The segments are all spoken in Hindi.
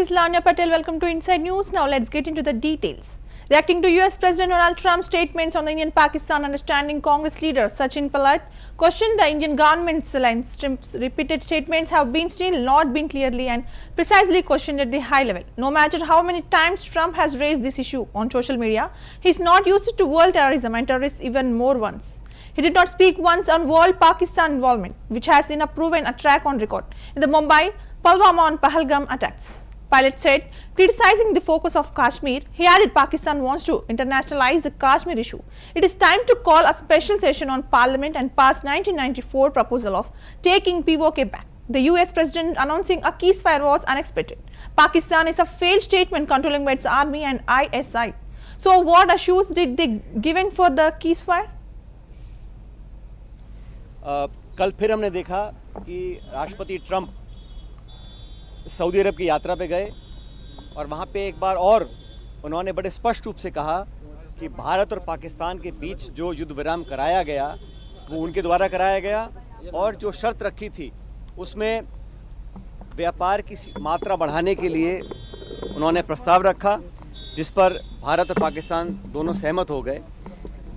is Lanya Patel. Welcome to Inside News. Now let's get into the details. Reacting to US President Donald Trump's statements on the Indian-Pakistan understanding, Congress leader Sachin Pallad questioned the Indian government's lines. Trump's repeated statements have been still not been clearly and precisely questioned at the high level. No matter how many times Trump has raised this issue on social media, he is not used to world terrorism and terrorists even more once. He did not speak once on world Pakistan involvement, which has been a proven track on record in the Mumbai, Pulwama and Pahalgam attacks. Pilot said, criticizing the focus of Kashmir, he added Pakistan wants to internationalize the Kashmir issue. It is time to call a special session on Parliament and pass 1994 proposal of taking POK back. The US President announcing a ceasefire was unexpected. Pakistan is a failed statement controlling by its army and ISI. So what issues did they given for the ceasefire? कल फिर हमने देखा कि राष्ट्रपति ट्रंप सऊदी अरब की यात्रा पे गए और वहाँ पे एक बार और उन्होंने बड़े स्पष्ट रूप से कहा कि भारत और पाकिस्तान के बीच जो युद्ध विराम कराया गया वो उनके द्वारा कराया गया और जो शर्त रखी थी उसमें व्यापार की मात्रा बढ़ाने के लिए उन्होंने प्रस्ताव रखा, जिस पर भारत और पाकिस्तान दोनों सहमत हो गए।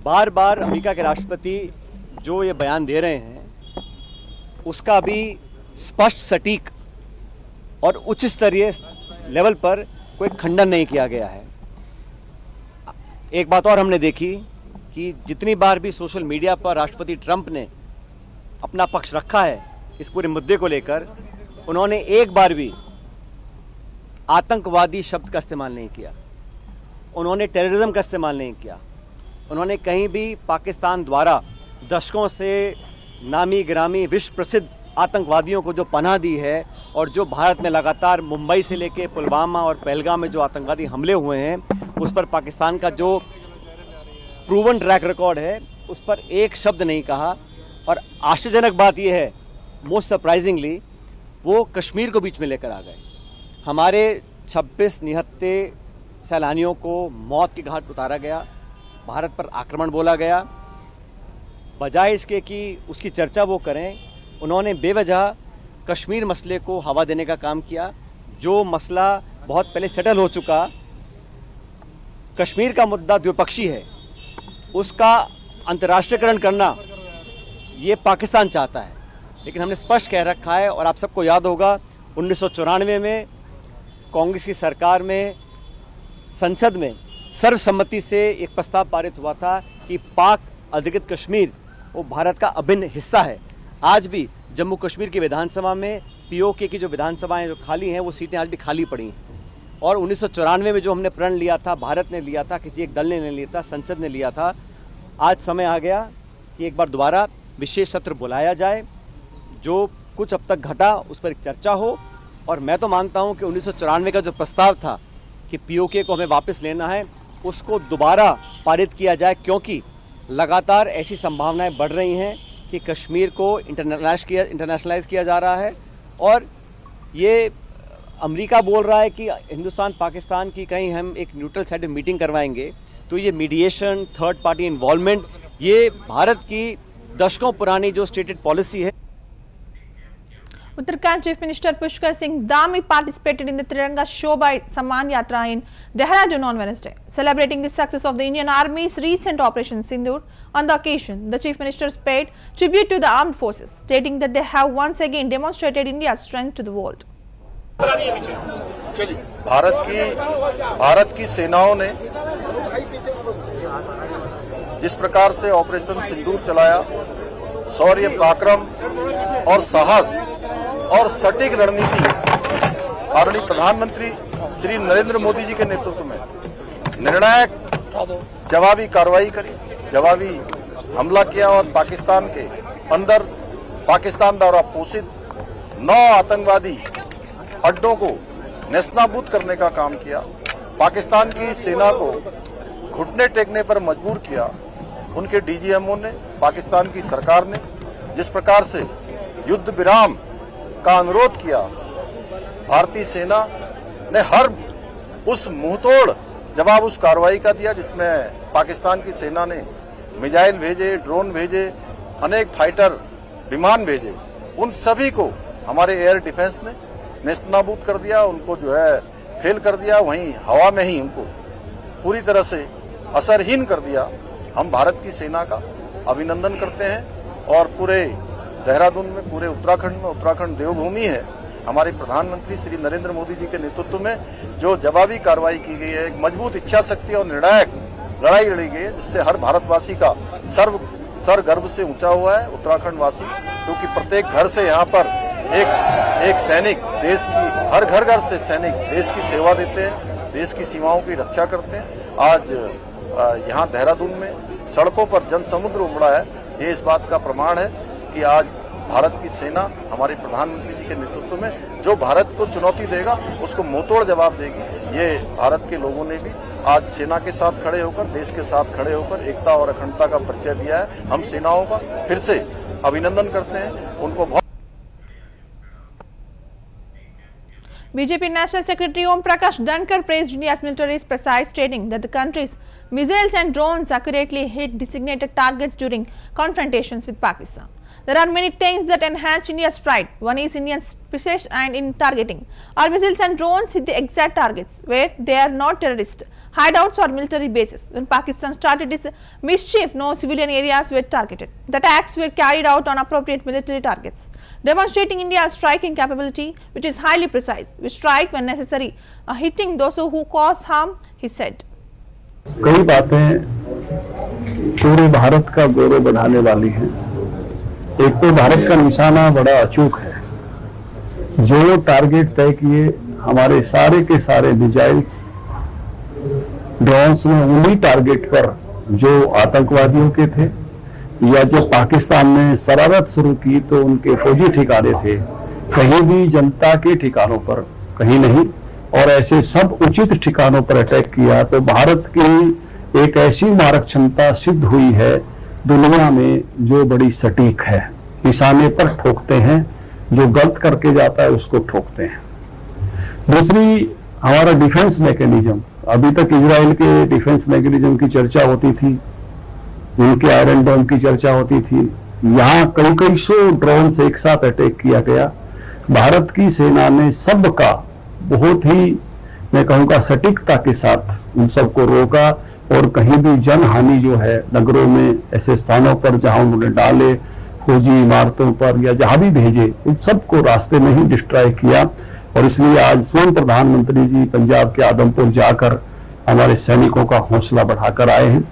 बार बार अमेरिका के राष्ट्रपति जो ये बयान दे रहे हैं उसका भी स्पष्ट, सटीक और उच्च स्तरीय लेवल पर कोई खंडन नहीं किया गया है। एक बात और हमने देखी कि जितनी बार भी सोशल मीडिया पर राष्ट्रपति ट्रंप ने अपना पक्ष रखा है इस पूरे मुद्दे को लेकर, उन्होंने एक बार भी आतंकवादी शब्द का इस्तेमाल नहीं किया, उन्होंने टेररिज्म का इस्तेमाल नहीं किया, उन्होंने कहीं भी पाकिस्तान द्वारा दशकों से नामी गिरामी विश्व प्रसिद्ध आतंकवादियों को जो पनाह दी है और जो भारत में लगातार मुंबई से लेके पुलवामा और पहलगाम में जो आतंकवादी हमले हुए हैं उस पर पाकिस्तान का जो प्रूवन ट्रैक रिकॉर्ड है उस पर एक शब्द नहीं कहा। और आश्चर्यजनक बात यह है, मोस्ट सरप्राइजिंगली, वो कश्मीर को बीच में लेकर आ गए। हमारे 26 निहत्थे सैलानियों को मौत की घाट उतारा गया, भारत पर आक्रमण बोला गया। बजाय इसके कि उसकी चर्चा वो करें, उन्होंने बेवजह कश्मीर मसले को हवा देने का काम किया। जो मसला बहुत पहले सेटल हो चुका, कश्मीर का मुद्दा द्विपक्षीय है, उसका अंतर्राष्ट्रीयकरण करना ये पाकिस्तान चाहता है। लेकिन हमने स्पष्ट कह रखा है और आप सबको याद होगा 1994 में कांग्रेस की सरकार में संसद में सर्वसम्मति से एक प्रस्ताव पारित हुआ था कि पाक अधिकृत कश्मीर वो भारत का अभिन्न हिस्सा है। आज भी जम्मू कश्मीर की विधानसभा में पीओके की जो विधानसभाएं जो खाली हैं वो सीटें आज भी खाली पड़ी हैं। और 1994 में जो हमने प्रण लिया था, भारत ने लिया था, किसी एक दल ने नहीं लिया था, संसद ने लिया था। आज समय आ गया कि एक बार दोबारा विशेष सत्र बुलाया जाए, जो कुछ अब तक घटा उस पर एक चर्चा हो। और मैं तो मानता हूं कि 1994 का जो प्रस्ताव था कि पीओके को हमें वापस लेना है, उसको दोबारा पारित किया जाए, क्योंकि लगातार ऐसी संभावनाएं बढ़ रही हैं कि कश्मीर को इंटरनेशनलाइज किया जा रहा है। और ये अमेरिका बोल रहा है कि हिंदुस्तान पाकिस्तान की कहीं हम एक न्यूट्रल साइड में मीटिंग करवाएंगे, तो ये मीडिएशन, थर्ड पार्टी इन्वॉल्वमेंट, ये भारत की दशकों पुरानी जो स्टेटेड पॉलिसी है। Uttarakhand Chief Minister Pushkar Singh Dhami participated in the Tiranga Shobha Samman Yatra in Dehradun on Wednesday, celebrating the success of the Indian Army's recent Operation Sindoor. On the occasion, the Chief Minister paid tribute to the armed forces, stating that they have once again demonstrated India's strength to the world. Bharat की सेनाओं ने जिस प्रकार से ऑपरेशन सिंदूर चलाया, शौर्य, पराक्रम और साहस और सटीक रणनीति आदरणीय प्रधानमंत्री श्री नरेंद्र मोदी जी के नेतृत्व में निर्णायक जवाबी कार्रवाई करी, जवाबी हमला किया और पाकिस्तान के अंदर पाकिस्तान द्वारा पोषित 9 आतंकवादी अड्डों को नेस्तनाबूद करने का काम किया। पाकिस्तान की सेना को घुटने टेकने पर मजबूर किया। उनके डीजीएमओ ने, पाकिस्तान की सरकार ने जिस प्रकार से युद्ध विराम का अनुरोध किया, भारतीय सेना ने हर उस मुंहतोड़ जवाब उस कार्रवाई का दिया, जिसमें पाकिस्तान की सेना ने मिसाइल भेजे, ड्रोन भेजे, अनेक फाइटर विमान भेजे। उन सभी को हमारे एयर डिफेंस ने नेस्तनाबूद कर दिया। उनको जो है फेल कर दिया, वहीं हवा में ही उनको पूरी तरह से असरहीन कर दिया। हम भारत की सेना का अभिनंदन करते हैं और पूरे देहरादून में, पूरे उत्तराखंड में, उत्तराखंड देवभूमि है, हमारे प्रधानमंत्री श्री नरेंद्र मोदी जी के नेतृत्व में जो जवाबी कार्रवाई की गई है, एक मजबूत इच्छा शक्ति और निर्णायक लड़ाई लड़ी गई है, जिससे हर भारतवासी का सर गर्व से ऊंचा हुआ है। उत्तराखंड वासी, क्योंकि प्रत्येक घर से यहाँ पर एक सैनिक देश की, हर घर से सैनिक देश की सेवा देते हैं, देश की सीमाओं की रक्षा करते हैं। आज यहाँ देहरादून में सड़कों पर जन समुद्र उमड़ा है। ये इस बात का प्रमाण है कि आज भारत की सेना हमारे प्रधानमंत्री जी के नेतृत्व में जो भारत को चुनौती देगा उसको मुंहतोड़ जवाब देगी। ये भारत के लोगों ने भी आज सेना के साथ खड़े होकर, देश के साथ खड़े होकर एकता और अखंडता का परिचय दिया है। हम सेनाओं का फिर से अभिनंदन करते हैं, उनको बहुत। BJP National Secretary Om Prakash Dhankar praised India's military's precise, stating that the country's missiles and drones accurately hit designated targets during confrontations with Pakistan. There are many things that enhance India's pride. One is India's precision in targeting. Our missiles and drones hit the exact targets where they are not terrorist hideouts or military bases. When Pakistan started its mischief, no civilian areas were targeted. The attacks were carried out on appropriate military targets, demonstrating India's striking capability, which is highly precise. We strike when necessary, hitting those who cause harm, he said. कई बातें पूरे भारत का गौरव बढ़ाने वाली हैं। एक तो भारत का निशाना बड़ा अचूक है। जो टारगेट तय किए, हमारे सारे के सारे मिसाइल्स, ड्रोन्स में उन्हीं टारगेट पर जो आतंकवादियों के थे, या जब पाकिस्तान ने शरारत शुरू की तो उनके फौजी ठिकाने थे, कहीं भी जनता के ठिकानों पर कहीं नहीं, और ऐसे सब उचित ठिकानों पर अटैक किया। तो भारत की एक ऐसी मारक क्षमता सिद्ध हुई है दुनिया में जो बड़ी सटीक है। निशाने पर ठोकते हैं, जो गलत करके जाता है उसको ठोकते हैं। दूसरी, हमारा डिफेंस मैकेनिज्म, अभी तक इजराइल के डिफेंस मैकेनिज्म की चर्चा होती थी, उनके आयरन डोम की चर्चा होती थी। यहाँ कई सौ ड्रोन से एक साथ अटैक किया गया। भारत की सेना ने सबका बहुत ही, मैं कहूँगा, सटीकता के साथ उन सबको रोका, और कहीं भी जन हानि जो है नगरों में, ऐसे स्थानों पर जहां उन्होंने डाले, फौजी इमारतों पर या जहां भी भेजे, उन सबको रास्ते में ही डिस्ट्रॉय किया। और इसलिए आज स्वयं प्रधानमंत्री जी पंजाब के आदमपुर जाकर हमारे सैनिकों का हौसला बढ़ाकर आए हैं।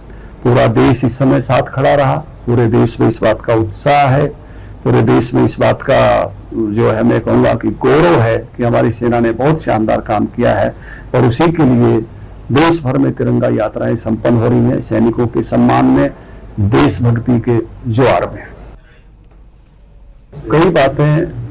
पूरा देश इस समय साथ खड़ा रहा। पूरे देश में इस बात का उत्साह है, पूरे देश में इस बात का जो है, मैं कहूँगा कि गौरव है कि हमारी सेना ने बहुत शानदार काम किया है। और उसी के लिए देश भर में तिरंगा यात्राएं संपन्न हो रही हैं, सैनिकों के सम्मान में, देशभक्ति के ज्वार में। कई बातें।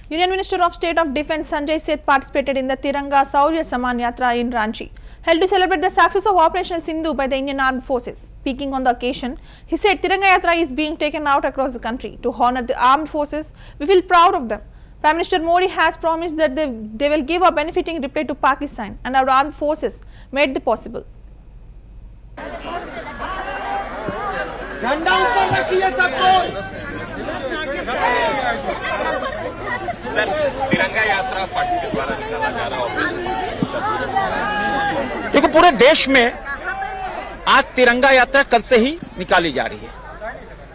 Union Minister of State of Defence Sanjay Seth participated in the Tiranga Shaurya Samman Yatra in Ranchi, held to celebrate the success of Operation Sindhu by the Indian Armed Forces. Speaking on the occasion, he said Tiranga Yatra is being taken out across the country to honor the armed forces. We feel proud of them. Prime Minister Modi has promised that they will give a benefiting reply to Pakistan, and our armed forces made the possible. झंडा ऊपर रखिए सबको। सर, तिरंगा यात्रा पार्टी के द्वारा निकाला जा रहा है। देखो, पूरे देश में आज तिरंगा यात्रा कल से ही निकाली जा रही है,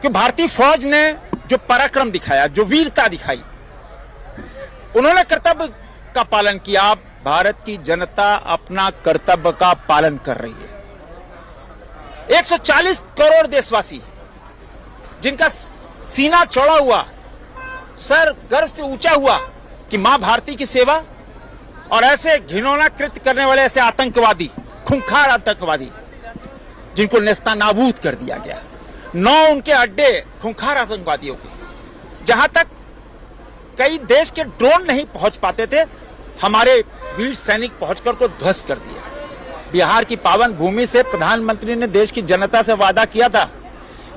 कि भारतीय फौज ने जो पराक्रम दिखाया, जो वीरता दिखाई, उन्होंने कर्तव्य का पालन किया। अब भारत की जनता अपना कर्तव्य का पालन कर रही है। 140 करोड़ देशवासी, जिनका सीना चौड़ा हुआ, सर गर्व से ऊंचा हुआ कि मां भारती की सेवा, और ऐसे घिनौना कृत्य करने वाले ऐसे आतंकवादी, खूंखार आतंकवादी, जिनको नेस्तनाबूद कर दिया गया। 9 उनके अड्डे खूंखार आतंकवादियों के, जहां तक कई देश के ड्रोन नहीं पहुंच पाते थे, हमारे वीर सैनिक पहुंचकर को ध्वस्त कर दिया। बिहार की पावन भूमि से प्रधानमंत्री ने देश की जनता से वादा किया था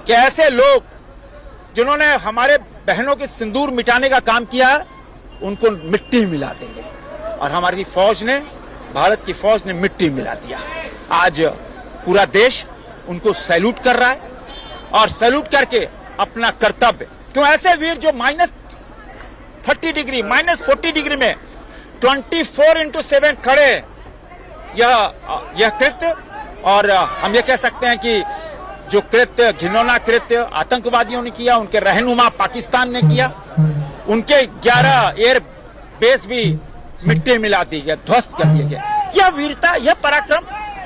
कि ऐसे लोग जिन्होंने हमारे बहनों के सिंदूर मिटाने का काम किया, उनको मिट्टी मिला देंगे। और हमारी फौज ने, भारत की फौज ने मिट्टी मिला दिया। आज पूरा देश उनको सैल्यूट कर रहा है, और सैल्यूट करके अपना कर्तव्य, क्यों ऐसे वीर जो -30 डिग्री, -40 डिग्री में 24/7 खड़े यह कृत्य, और हम ये कह सकते हैं कि जो कृत्य, घिनौना कृत्य आतंकवादियों ने किया, उनके रहनुमा पाकिस्तान ने किया, उनके 11 एयर बेस भी मिट्टी मिला दी गया, ध्वस्त कर दिया गया। यह वीरता, यह पराक्रम,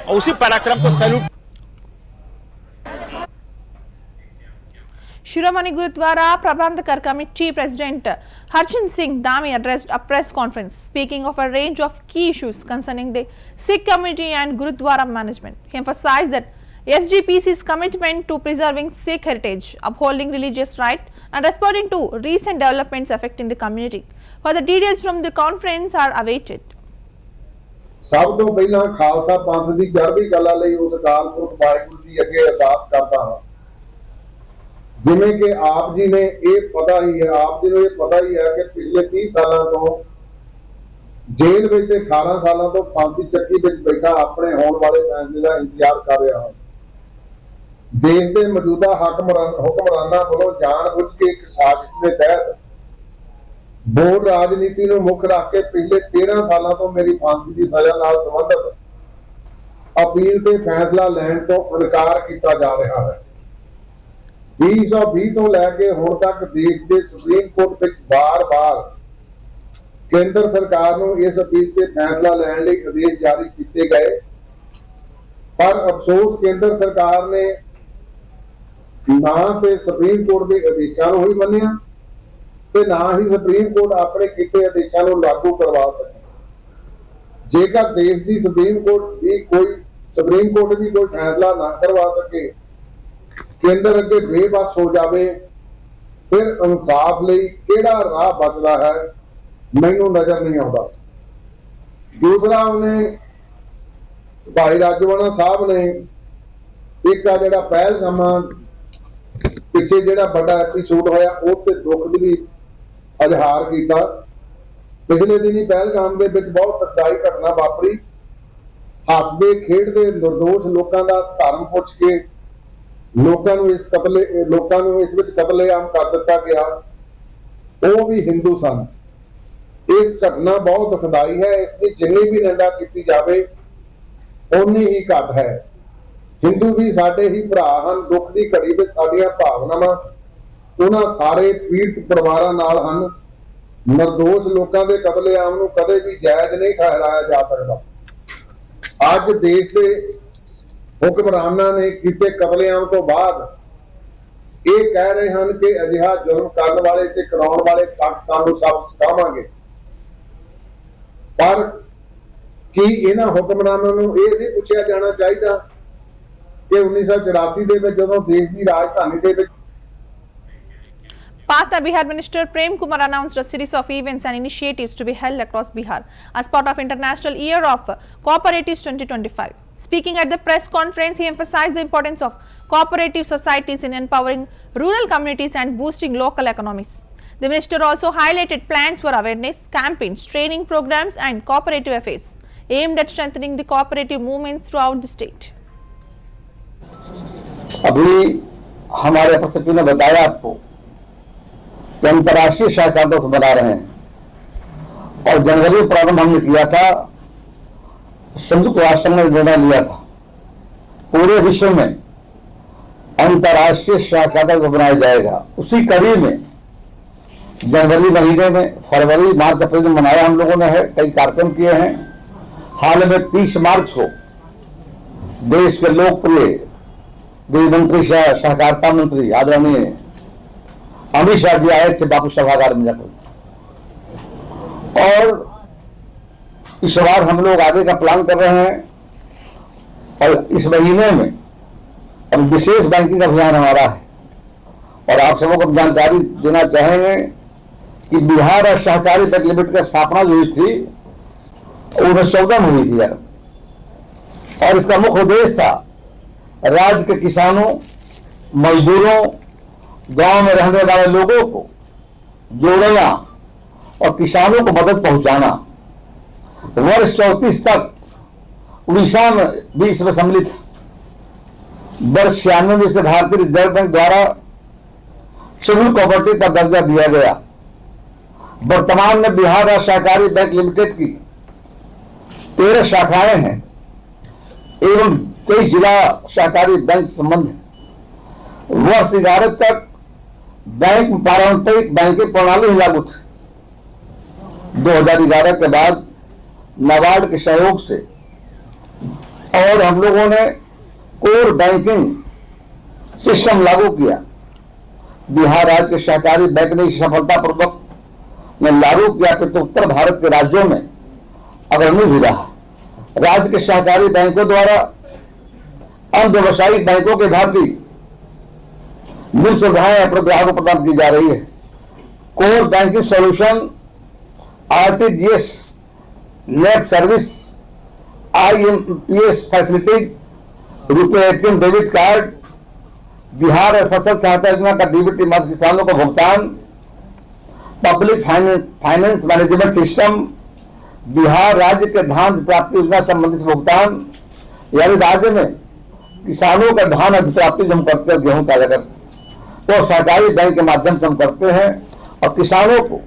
और उसी पराक्रम को salute. Shiromani Gurudwara Prabandhakar Committee President Harchand Singh Dami addressed a press conference speaking of a range of key issues concerning the Sikh community and Gurudwara management. He emphasized that SGPC's commitment to preserving Sikh heritage, upholding religious rights and responding to recent developments affecting the community. Further details from the conference are awaited. ਸਭ ਤੋਂ ਪਹਿਲਾਂ ਖਾਲਸਾ ਪੰਥ ਦੀ ਚੜ੍ਹਦੀ ਕਲਾ ਲਈ ਉਸ ਅਕਾਲ ਪੁਰਖ ਵਾਹਿਗੁਰੂ ਜੀ ਅੱਗੇ ਅਰਦਾਸ ਕਰਦਾ ਹਾਂ। ਜਿਵੇਂ ਕਿ ਆਪ ਜੀ ਨੇ ਇਹ ਪਤਾ ਹੀ ਹੈ, ਆਪ ਜੀ ਨੂੰ ਇਹ ਪਤਾ ਹੀ ਹੈ ਕਿ ਪਿਛਲੇ 30 ਸਾਲਾਂ ਤੋਂ ਜੇਲ੍ਹ ਵਿੱਚ 18 ਸਾਲਾਂ ਤੋਂ ਫਾਂਸੀ ਚੱਕੀ ਵਿੱਚ ਬੈਠਾ ਆਪਣੇ ਹੋਣ ਵਾਲੇ ਫੈਸਲੇ ਦਾ ਇੰਤਜ਼ਾਰ ਕਰ ਰਿਹਾ ਹਾਂ। ਦੇਸ਼ ਦੇ ਮੌਜੂਦਾ ਹੁਕਮਰਾਨਾਂ ਵੱਲੋਂ ਜਾਣਬੁੱਝ ਕੇ ਇੱਕ ਸਾਜ਼ਿਸ਼ ਦੇ ਤਹਿਤ ਬੋਰਡ ਰਾਜਨੀਤੀ ਨੂੰ ਮੁੱਖ ਰੱਖ ਕੇ ਪਿਛਲੇ 13 ਸਾਲਾਂ ਤੋਂ ਮੇਰੀ ਫਾਂਸੀ ਦੀ ਸਜ਼ਾ ਨਾਲ ਸੰਬੰਧਿਤ ਅਪੀਲ ਤੇ ਫੈਸਲਾ ਲੈਣ ਤੋਂ ਇਨਕਾਰ ਕੀਤਾ ਜਾ ਰਿਹਾ ਹੈ। 2020 ਤੋਂ ਲੈ ਕੇ ਹੁਣ ਤੱਕ ਦੇਸ਼ ਦੇ ਸੁਪਰੀਮ ਕੋਰਟ ਵਿੱਚ ਵਾਰ-ਵਾਰ ਕੇਂਦਰ ਸਰਕਾਰ ਨੂੰ ਇਸ ਅਪੀਲ ਤੇ ਫੈਸਲਾ ਲੈਣ ਲਈ ਆਦੇਸ਼ ਜਾਰੀ ਕੀਤੇ ਗਏ, ਪਰ ਅਫਸੋਸ ਕੇਂਦਰ ਸਰਕਾਰ ਨੇ ਨਾ ਤੇ ਸੁਪਰੀਮ ਕੋਰਟ ਦੇ ਆਦੇਸ਼ਾਂ ਨੂੰ ਹੀ ਮੰਨਿਆ ਤੇ ਨਾ ਹੀ ਸੁਪਰੀਮ ਕੋਰਟ ਆਪਣੇ ਕੀਤੇ ਆਦੇਸ਼ਾਂ ਨੂੰ ਲਾਗੂ ਕਰਵਾ ਸਕੇ। ਜੇਕਰ ਦੇਸ਼ ਦੀ ਸੁਪਰੀਮ ਕੋਰਟ ਵੀ ਕੋਈ ਫੈਸਲਾ ਨਾ ਕਰਵਾ ਸਕੇ, ਕੇਂਦਰ ਅੱਗੇ ਬੇਬਸ ਹੋ ਜਾਵੇ, ਫਿਰ ਇਨਸਾਫ ਲਈ ਕਿਹੜਾ ਰਾਹ ਬਚਦਾ ਹੈ ਮੈਨੂੰ ਨਜ਼ਰ ਨਹੀਂ ਆਉਂਦਾ। ਦੂਸਰਾ, ਉਹਨੇ ਭਾਈ ਰਾਜਵਾਨਾ ਸਾਹਿਬ ਨੇ ਇੱਕ ਆ ਜਿਹੜਾ ਪਹਿਲਗਾਮਾਂ ਪਿੱਛੇ ਜਿਹੜਾ ਵੱਡਾ ਐਪੀਸੋਡ ਹੋਇਆ ਉਹ ਤੇ ਦੁੱਖ ਦੀ ਵੀ ਇਜ਼ਹਾਰ ਕੀਤਾ। ਪਿਛਲੇ ਦਿਨੀ ਪਹਿਲਗਾਮ ਦੇ ਵਿੱਚ ਬਹੁਤ ਦੁਖਦਾਈ ਘਟਨਾ ਵਾਪਰੀ। ਹੱਸਦੇ ਖੇਡਦੇ ਨਿਰਦੋਸ਼ ਲੋਕਾਂ ਦਾ ਧਰਮ ਪੁੱਛ ਕੇ ਲੋਕਾਂ ਨੂੰ ਇਸ ਵਿੱਚ ਕਤਲੇਆਮ ਕਰ ਦਿੱਤਾ ਗਿਆ, ਉਹ ਵੀ ਹਿੰਦੂ ਸਨ। ਇਸ ਘਟਨਾ ਬਹੁਤ ਦੁਖਦਾਈ ਹੈ। ਇਸ ਦੀ ਜਿੰਨੀ ਵੀ ਨਿੰਦਾ ਕੀਤੀ ਜਾਵੇ ਓਨੀ ਹੀ ਘੱਟ ਹੈ। ਹਿੰਦੂ ਵੀ ਸਾਡੇ ਹੀ ਭਰਾ ਹਨ। ਦੁੱਖ ਦੀ ਘੜੀ ਵਿੱਚ ਸਾਡੀਆਂ ਭਾਵਨਾਵਾਂ ਉਹਨਾਂ ਸਾਰੇ ਪੀੜਤ ਪਰਿਵਾਰਾਂ ਨਾਲ ਹਨ। ਨਿਰਦੋਸ਼ ਲੋਕਾਂ ਦੇ ਕਤਲੇਆਮ ਨੂੰ ਕਦੇ ਵੀ ਜਾਇਜ਼ ਨਹੀਂ ਠਹਿਰਾਇਆ ਜਾ ਸਕਦਾ। ਅੱਜ ਦੇਸ਼ ਦੇ ਹੁਕਮਰਾਨਾਂ ਨੇ ਕੀਤੇ ਕਤਲੇਆਮ ਤੋਂ ਬਾਅਦ ਇਹ ਕਹਿ ਰਹੇ ਹਨ ਕਿ ਅਜਿਹਾ ਜ਼ੁਲਮ ਕਰਨ ਵਾਲੇ ਤੇ ਕਰਾਉਣ ਵਾਲੇ ਪਾਕਿਸਤਾਨ ਨੂੰ ਸਬਕ ਸਿਖਾਵਾਂਗੇ, ਪਰ ਕੀ ਇਹਨਾਂ ਹੁਕਮਰਾਨਾਂ ਨੂੰ ਇਹ ਨਹੀਂ ਪੁੱਛਿਆ ਜਾਣਾ ਚਾਹੀਦਾ ਕਿ 1984 ਦੇ ਵਿੱਚ ਜਦੋਂ ਦੇਸ਼ ਦੀ ਰਾਜਧਾਨੀ ਦੇ ਵਿੱਚ Patna Bihar Minister Prem Kumar announced a series of events and initiatives to be held across Bihar as part of International Year of Cooperatives 2025. Speaking at the press conference, he emphasized the importance of cooperative societies in empowering rural communities and boosting local economies. The minister also highlighted plans for awareness campaigns, training programs and cooperative affairs aimed at strengthening the cooperative movements throughout the state. अभी हमारे सचिव ने बताया आपको कि अंतर्राष्ट्रीय सहकार दिवस बना रहे हैं और जनवरी में प्रारंभ हमने किया था। संयुक्त राष्ट्र ने निर्णय लिया था पूरे विश्व में अंतर्राष्ट्रीय सहकार दिवस बनाया जाएगा। उसी कड़ी में जनवरी महीने में, फरवरी, मार्च, अप्रैल में मनाया हम लोगों ने है। कई कार्यक्रम किए हैं। हाल में 30 मार्च को देश के लोकप्रिय गृह मंत्री सहकारिता मंत्री आदरणीय अमित शाह जी आए थे बापू सभागार में जाकर, और इस बार हम लोग आगे का प्लान कर रहे हैं। और इस महीने में हम विशेष बैंकिंग अभियान हमारा है, और आप सबों को जानकारी देना चाहेंगे कि बिहार सहकारी बैंक लिमिटेड की स्थापना जो हुई थी 1914 में हुई थी यार, और इसका मुख्य उद्देश्य था राज्य के किसानों, मजदूरों, गांव में रहने वाले लोगों को जोड़ना और किसानों को मदद पहुंचाना। वर्ष 34 तक उड़ीसा में भी इसमें सम्मिलित। वर्ष 96 से भारतीय रिजर्व बैंक द्वारा शेड्यूल कोऑपरेटिव का दर्जा दिया गया। वर्तमान में बिहार राज्य सहकारी बैंक लिमिटेड की 13 शाखाएं हैं एवं 23 जिला सहकारी बैंक संबंध है। वर्ष 11 तक बैंक में पारंपरिक बैंकिंग प्रणाली लागू थी। 2011 के बाद नाबार्ड के सहयोग से और हम लोगों ने कोर बैंकिंग सिस्टम लागू किया। बिहार राज्य के सहकारी बैंक ने सफलतापूर्वक लागू किया तो उत्तर भारत के राज्यों में अग्रणी भी रहा। राज्य के सहकारी बैंकों द्वारा अन्य व्यावसायिक बैंकों के भांति मूल सुविधाएं अपने ग्राहकों को प्रदान की जा रही है। Core banking solution, RTGS, net service, IMPS facilities, रुपए एटीएम, डेबिट कार्ड, बिहार और फसल सहायता योजना का डीबीटी माध्यम किसानों को भुगतान, public finance management system, Bihar राज्य के धान प्राप्ति योजना संबंधित भुगतान, यानी राज्य में किसानों का धान अधिप्राप्ति जो हम करते हैं, गेहूं पैदा करते हैं, तो सहकारी बैंक के माध्यम से हम करते हैं और किसानों को।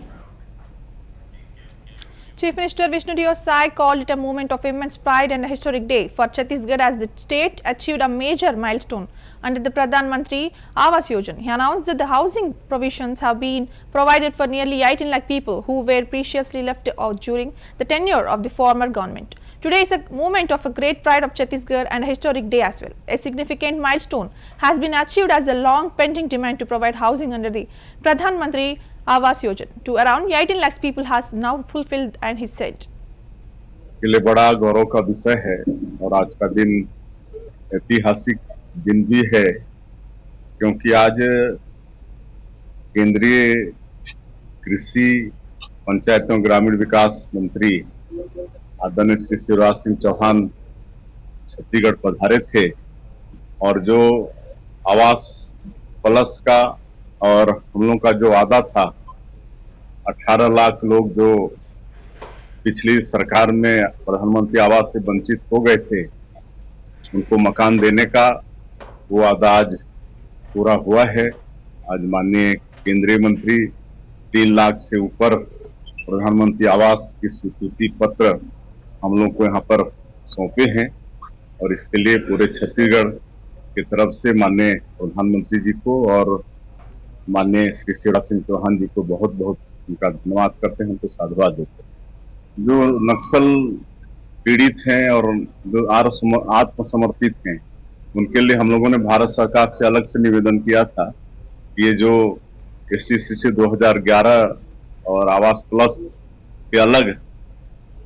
Chief Minister Vishnu Deo Sai called it a moment of immense pride and a historic day for Chhattisgarh as the state achieved a major milestone under the Pradhan Mantri Awas Yojana. He announced that the housing provisions have been provided for nearly 18 lakh people who were preciously left out during the tenure of the former government. Today is a moment of a great pride of Chhattisgarh and a historic day as well. A significant milestone has been achieved as the long pending demand to provide housing under the Pradhan Mantri Awas Yojana to around 18 lakhs people has now fulfilled, and he said. के लिए बड़ा गौरव का विषय है और आज का दिन ऐतिहासिक दिन भी है, क्योंकि आज केंद्रीय कृषि, पंचायत एवं ग्रामीण विकास मंत्री आदरणीय श्री शिवराज सिंह चौहान छत्तीसगढ़ पधारे थे और जो आवास प्लस का और हम लोगों का जो वादा था 18 लाख लोग जो पिछली सरकार में प्रधानमंत्री आवास से वंचित हो गए थे, उनको मकान देने का वो वादा आज पूरा हुआ है। आज माननीय केंद्रीय मंत्री 3 लाख से ऊपर प्रधानमंत्री आवास की स्वीकृति पत्र हम लोग को यहाँ पर सौंपे हैं और इसके लिए पूरे छत्तीसगढ़ की तरफ से माननीय प्रधानमंत्री जी को और माननीय श्री शिवराज सिंह चौहान जी को बहुत बहुत उनका धन्यवाद करते हैं, उनको साधुवाद देते हैं। जो नक्सल पीड़ित हैं और जो आत्मसमर्पित हैं, उनके लिए हम लोगों ने भारत सरकार से अलग से निवेदन किया था कि ये जो एससी से 2011 और आवास प्लस के अलग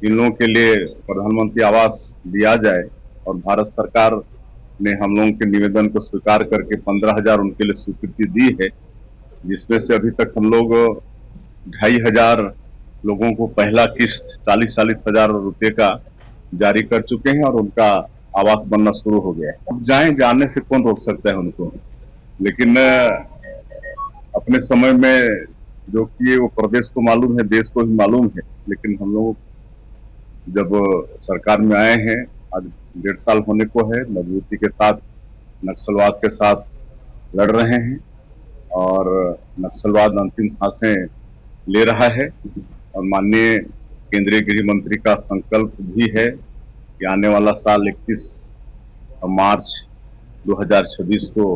इन लोगों के लिए प्रधानमंत्री आवास दिया जाए और भारत सरकार ने हम लोगों के निवेदन को स्वीकार करके 15,000 उनके लिए स्वीकृति दी है, जिसमें से अभी तक हम लोग 2,500 लोगों को पहला किस्त 40-40 हजार रुपये का जारी कर चुके हैं और उनका आवास बनना शुरू हो गया है। अब जाने से कौन रोक सकता है उनको, लेकिन अपने समय में जो कि वो प्रदेश को मालूम है, देश को भी मालूम है, लेकिन हम लोग जब सरकार में आए हैं, आज 1.5 साल होने को है, मजबूती के साथ नक्सलवाद के साथ लड़ रहे हैं और नक्सलवाद अंतिम सांसें ले रहा है और माननीय केंद्रीय गृह मंत्री का संकल्प भी है कि आने वाला साल 31 मार्च 2026 को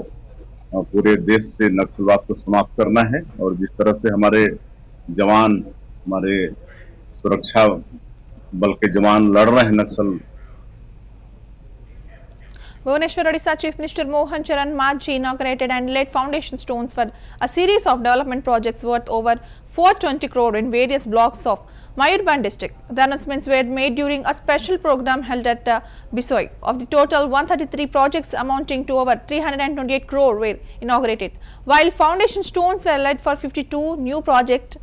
पूरे देश से नक्सलवाद को समाप्त करना है। और जिस तरह से हमारे जवान, हमारे सुरक्षा बल के जवान लड़ रहे हैं नक्सल। Bhubaneswar, Odisha Chief Minister Mohan Charan Majhi inaugurated and laid foundation stones for a series of development projects worth over 420 crore in various blocks of Mayurbhanj district. The announcements were made during a special program held at Bisoi. Of the total, 133 projects amounting to over 328 crore were inaugurated, while foundation stones were laid for 52 new projects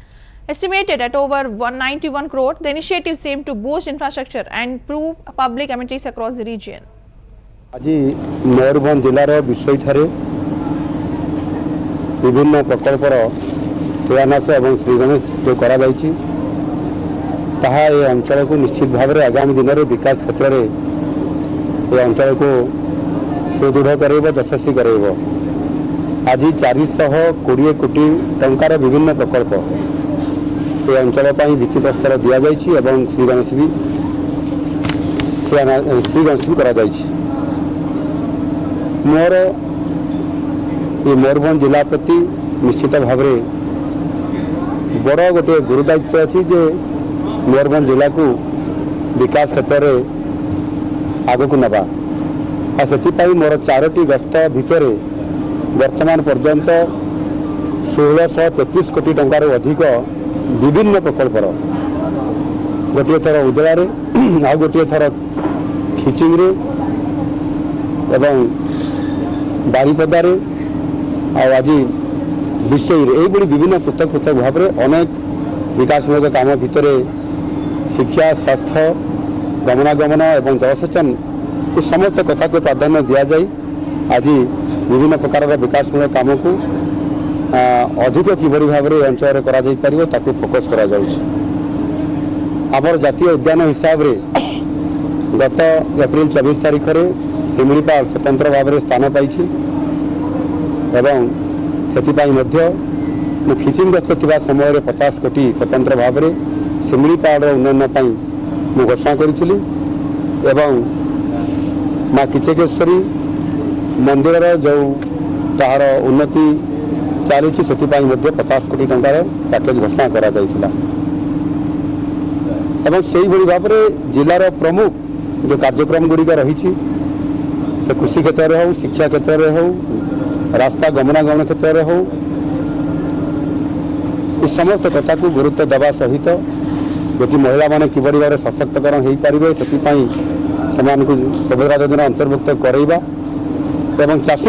estimated at over 191 crore. The initiatives aim to boost infrastructure and improve public amenities across the region. आज मयूरभंज जिलार विषय ठारे विभिन्न प्रकल्पर शिलान्यास एवं श्रीगणेश जो करा जायछि ताहा ए अंचल को निश्चित भाव में आगामी दिन में विकास क्षेत्र में ये अंचल को सुदृढ़ करेब, यशस्वी करेब। आज 420 कोटी टंकार विभिन्न प्रकल्प ଏ ଅଞ୍ଚଳ ପାଇଁ ଭିତ୍ତିପ୍ରସ୍ତର ଦିଆଯାଇଛି ଏବଂ ଶ୍ରୀଗଣେଶ ବି କରାଯାଇଛି। ମୋର ଏ ମୟୂରଭଞ୍ଜ ଜିଲ୍ଲା ପ୍ରତି ନିଶ୍ଚିତ ଭାବରେ ବଡ଼ ଗୋଟିଏ ଗୁରୁ ଦାୟିତ୍ୱ ଅଛି ଯେ ମୟୂରଭଞ୍ଜ ଜିଲ୍ଲାକୁ ବିକାଶ କ୍ଷେତ୍ରରେ ଆଗକୁ ନେବା। ଆଉ ସେଥିପାଇଁ ମୋର 4ଟି ଗସ୍ତ ଭିତରେ ବର୍ତ୍ତମାନ ପର୍ଯ୍ୟନ୍ତ 1633 କୋଟି ଟଙ୍କାରୁ ଅଧିକ ବିଭିନ୍ନ ପ୍ରକଳ୍ପର ଗୋଟିଏ ଥର ଉଦଳାରେ ଆଉ ଗୋଟିଏ ଥର ଖିଚିଙ୍ଗରେ ଏବଂ ବାରିପଦାରେ ଆଉ ଆଜି ବିଷୟରେ ଏଇଭଳି ବିଭିନ୍ନ ପୃଥକ ପୃଥକ ଭାବରେ ଅନେକ ବିକାଶମୂଳକ କାମ ଭିତରେ ଶିକ୍ଷା, ସ୍ୱାସ୍ଥ୍ୟ, ଗମନାଗମନ ଏବଂ ଜଳସେଚନ ଏ ସମସ୍ତ କଥାକୁ ପ୍ରାଧାନ୍ୟ ଦିଆଯାଇ ଆଜି ବିଭିନ୍ନ ପ୍ରକାରର ବିକାଶମୂଳକ କାମକୁ ଅଧିକ କିଭଳି ଭାବରେ ଏ ଅଞ୍ଚଳରେ କରାଯାଇପାରିବ ତାକୁ ଫୋକସ୍ କରାଯାଉଛି। ଆମର ଜାତୀୟ ଉଦ୍ୟାନ ହିସାବରେ ଗତ ଏପ୍ରିଲ 24 ତାରିଖରେ ଶିମିଳିପାଳ ସ୍ୱତନ୍ତ୍ର ଭାବରେ ସ୍ଥାନ ପାଇଛି ଏବଂ ସେଥିପାଇଁ ମଧ୍ୟ ମୁଁ ଖିଚିଙ୍ଗ ଗସ୍ତ ଥିବା ସମୟରେ 50 କୋଟି ସ୍ୱତନ୍ତ୍ର ଭାବରେ ଶିମିଳିପାଳର ଉନ୍ନୟନ ପାଇଁ ମୁଁ ଘୋଷଣା କରିଥିଲି ଏବଂ ମା କିଚକେଶ୍ୱରୀ ମନ୍ଦିରର ଯେଉଁ ତାହାର ଉନ୍ନତି ଚାଲିଛି ସେଥିପାଇଁ ମଧ୍ୟ 50 କୋଟି ଟଙ୍କାର ପ୍ୟାକେଜ ଘୋଷଣା କରାଯାଇଥିଲା ଏବଂ ସେଇଭଳି ଭାବରେ ଜିଲ୍ଲାର ପ୍ରମୁଖ ଯେଉଁ କାର୍ଯ୍ୟକ୍ରମ ଗୁଡ଼ିକ ରହିଛି ସେ କୃଷି କ୍ଷେତ୍ରରେ ହେଉ, ଶିକ୍ଷା କ୍ଷେତ୍ରରେ ହେଉ, ରାସ୍ତା ଗମନାଗମନ କ୍ଷେତ୍ରରେ ହେଉ, ଏ ସମସ୍ତ କଥାକୁ ଗୁରୁତ୍ୱ ଦେବା ସହିତ ଯଦି ମହିଳାମାନେ କିଭଳି ଭାବରେ ସଶକ୍ତିକରଣ ହୋଇପାରିବେ ସେଥିପାଇଁ ସେମାନଙ୍କୁ ସୁଭଦ୍ରା ଯୋଜନା ଅନ୍ତର୍ଭୁକ୍ତ କରାଇବା ଏବଂ ଚାଷୀ